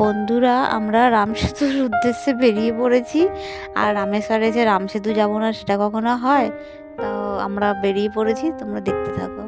বন্ধুরা আমরা রামসেতুর উদ্দেশ্যে বেরিয়ে পড়েছি। আর রামেশ্বরে যে রামসেতু যাব না সেটা কখনো হয়? তো আমরা বেরিয়ে পড়েছি, তোমরা দেখতে থাকো।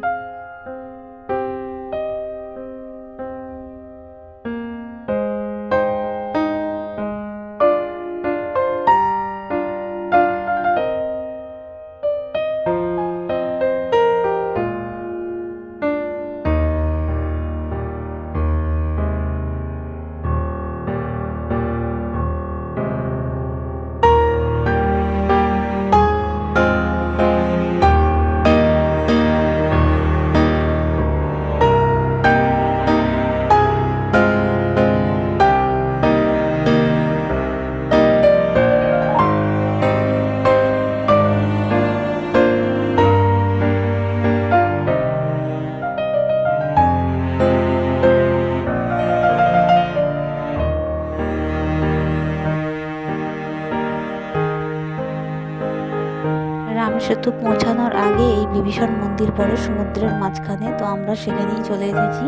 রামসেতু পৌঁছানোর আগে এই বিভীষণ মন্দির পড়ে সমুদ্রের মাঝখানে, তো আমরা সেখানেই চলে এসেছি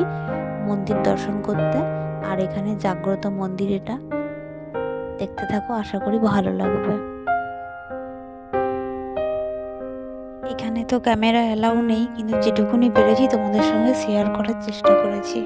মন্দির দর্শন করতে। আর এখানে জাগ্রত মন্দির, এটা দেখতে থাকো, আশা করি ভালো লাগবে। এখানে তো ক্যামেরা অ্যালাউ নেই, কিন্তু যেটুকুনি পেরেছি তোমাদের সঙ্গে শেয়ার করার চেষ্টা করেছি।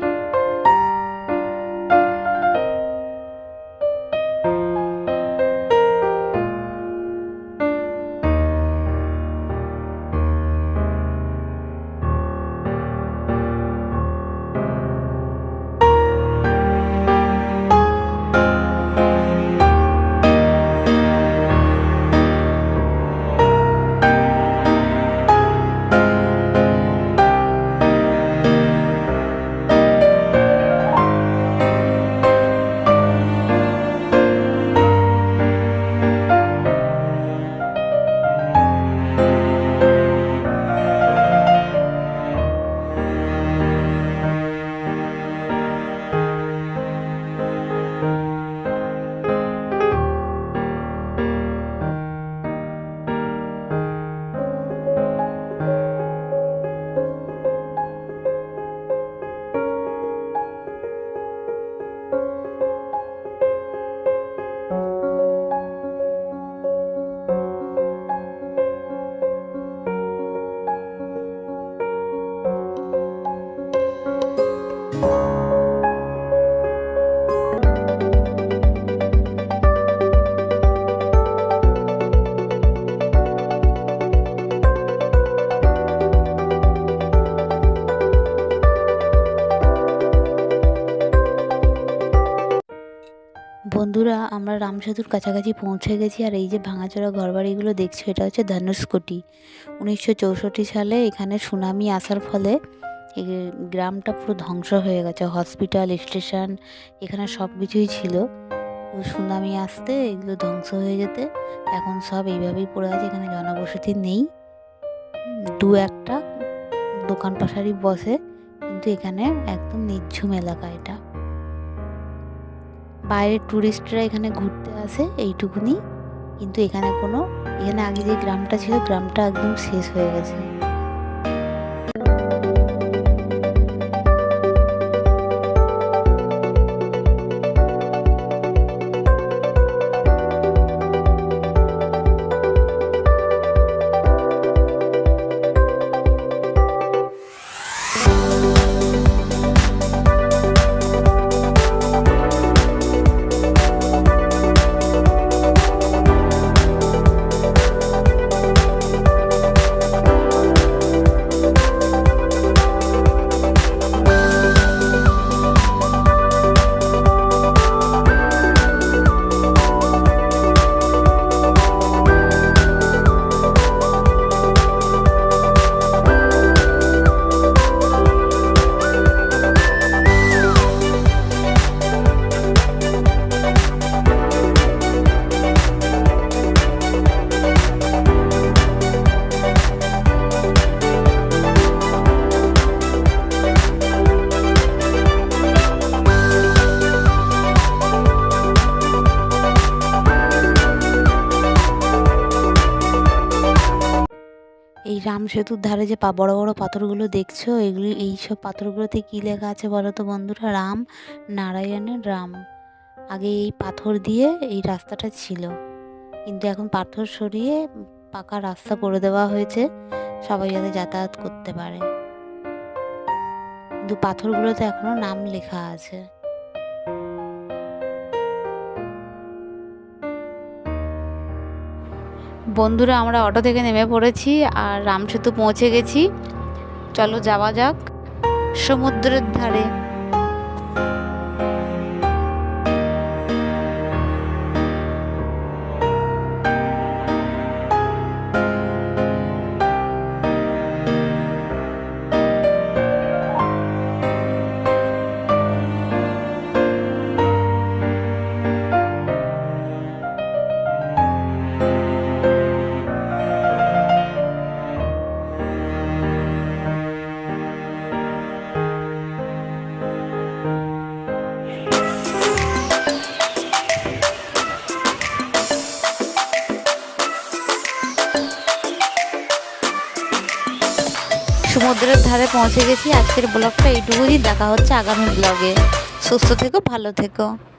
বন্ধুরা, আমরা রামসেতুর কাছাকাছি পৌঁছে গেছি। আর এই যে ভাঙাচোরা ঘরবাড়িগুলো দেখছো, এটা হচ্ছে ধনুষকোটি। 1964 সালে এখানে সুনামি আসার ফলে এই গ্রামটা পুরো ধ্বংস হয়ে গেছে। হসপিটাল, স্টেশন, এখানে সব কিছুই ছিল। সুনামি আসতে এগুলো ধ্বংস হয়ে যেতে এখন সব এইভাবেই পড়ে আছে। এখানে জনবসতি নেই, দু একটা দোকান পাশারি বসে, কিন্তু এখানে একদম নির্ঝুম এলাকা এটা। বাইরের ট্যুরিস্টরা এখানে ঘুরতে আসে এইটুকুনি, কিন্তু এখানে আগে যে গ্রামটা ছিল, গ্রামটা একদম শেষ হয়ে গেছে। এই রাম সেতুর ধারে যে বড় বড় পাথরগুলো দেখছো, এইসব পাথরগুলোতে কি লেখা আছে বলো তো বন্ধুরা? রাম, নারায়ণের রাম। আগে এই পাথর দিয়ে এই রাস্তাটা ছিল, কিন্তু এখন পাথর সরিয়ে পাকা রাস্তা করে দেওয়া হয়েছে, সবাই যাতে যাতায়াত করতে পারে। কিন্তু পাথরগুলোতে এখনো নাম লেখা আছে। বন্ধুরা, আমরা অটো থেকে নেমে পড়েছি আর রামসেতু পৌঁছে গেছি। চলো যাওয়া যাক সমুদ্রের ধারে। সমুদ্রের ধারে পৌঁছে গেছি। আজকের ব্লগটা এইটুকুই। দেখা হচ্ছে আগামী ব্লগে। সুস্থ থেকো, ভালো থেকো।